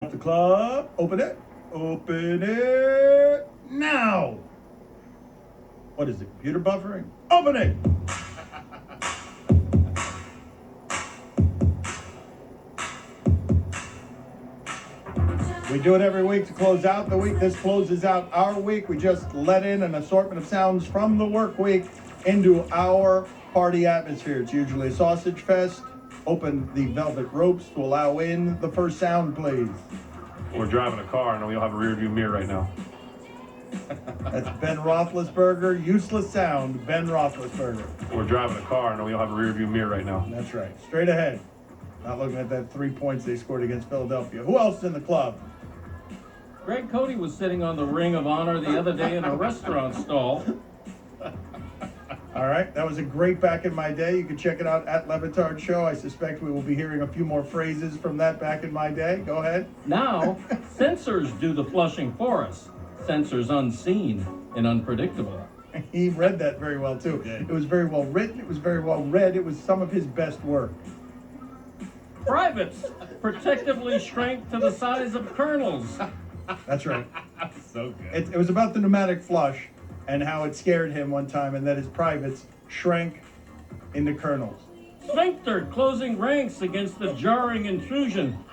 up the club. Open it. Open it now. What is it? Computer buffering? Open it. We do it every week to close out the week. This closes out our week. We just let in an assortment of sounds from the work week into our party atmosphere. It's usually a sausage fest. Open the velvet ropes to allow in the first sound, please. We're driving a car and we all have a rear view mirror right now. That's Ben Roethlisberger. Useless sound, Ben Roethlisberger. We're driving a car and we all have a rear view mirror right now. That's right. Straight ahead. Not looking at that 3 points they scored against Philadelphia. Who else is in the club? Greg Cody was sitting on the Ring of Honor the other day in a restaurant stall. All right, that was a great back in my day. You can check it out at Lebatard Show. I suspect we will be hearing a few more phrases from that back in my day. Go ahead. Now, censors do the flushing for us. Censors unseen and unpredictable. He read that very well, too. It was very well written. It was very well read. It was some of his best work. Privates protectively shrank to the size of colonels. That's right. So good. It was about the pneumatic flush and how it scared him one time and that his privates shrank into colonels. Sphincter closing ranks against the jarring intrusion.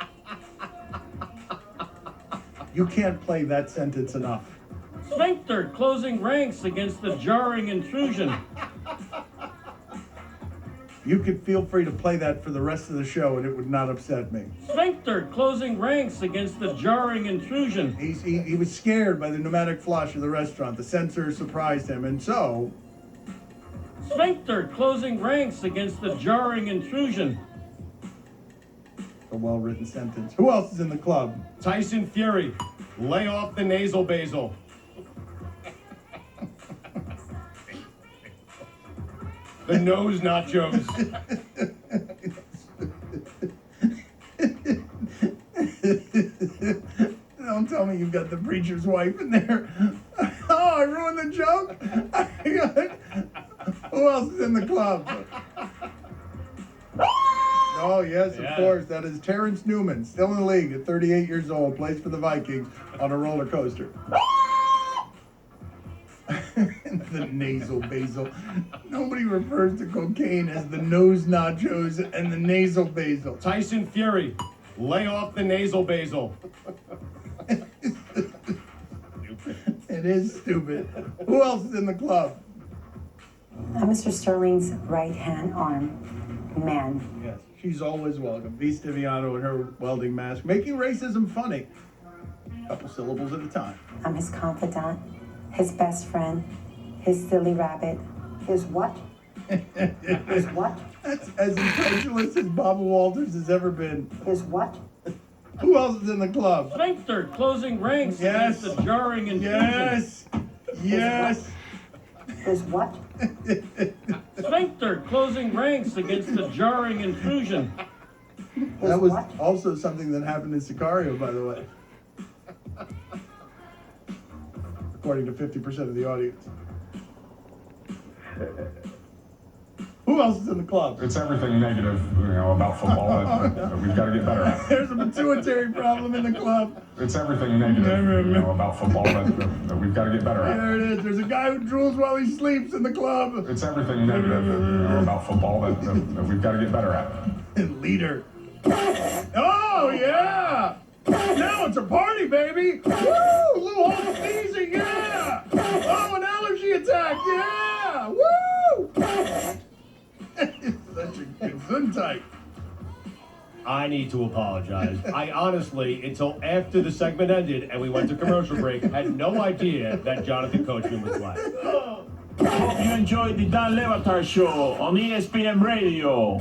You can't play that sentence enough. Sphincter closing ranks against the jarring intrusion. You could feel free to play that for the rest of the show and it would not upset me. Sphincter closing ranks against the jarring intrusion. He was scared by the pneumatic flush of the restaurant. The censor surprised him, and so... Sphincter closing ranks against the jarring intrusion. A well-written sentence. Who else is in the club? Tyson Fury, lay off the nasal basil. The nose nachos. Don't tell me you've got the preacher's wife in there. Oh, I ruined the joke. Who else is in the club? Oh, yes, of course. That is Terrence Newman, still in the league at 38 years old, plays for the Vikings on a roller coaster. The nasal basil. Nobody refers to cocaine as the nose nachos and the nasal basil. Tyson Fury, lay off the nasal basil. It is stupid. Who else is in the club? Mr. Sterling's right-hand arm man. Yes, she's always welcome. V. Stiviano and her welding mask, making racism funny. A couple syllables at a time. I'm his confidant, his best friend, his silly rabbit. His what? His what? That's as incredulous as Baba Walters has ever been. His what? Who else is in the club? Sphincter closing ranks Yes. against the jarring intrusion. Yes. Yes. His what? Sphincter closing ranks against the jarring intrusion. That was what? also something that happened in Sicario, by the way. According to 50% of the audience. Who else is in the club? It's everything negative, about football that we've got to get better at. There's a pituitary problem in the club. It's everything negative, about football that we've got to get better at. There it is. There's a guy who drools while he sleeps in the club. It's everything negative, about football that we've got to get better at. Leader. Oh, yeah. Now it's a party, baby. Woo! A little home sneezing, yeah. Oh, an allergy attack, yeah. Woo! Such a gesundheit. I need to apologize. I honestly, until after the segment ended and we went to commercial break, had no idea that Jonathan Coachman was black. Hope you enjoyed the Dan Lebatard Show on ESPN Radio.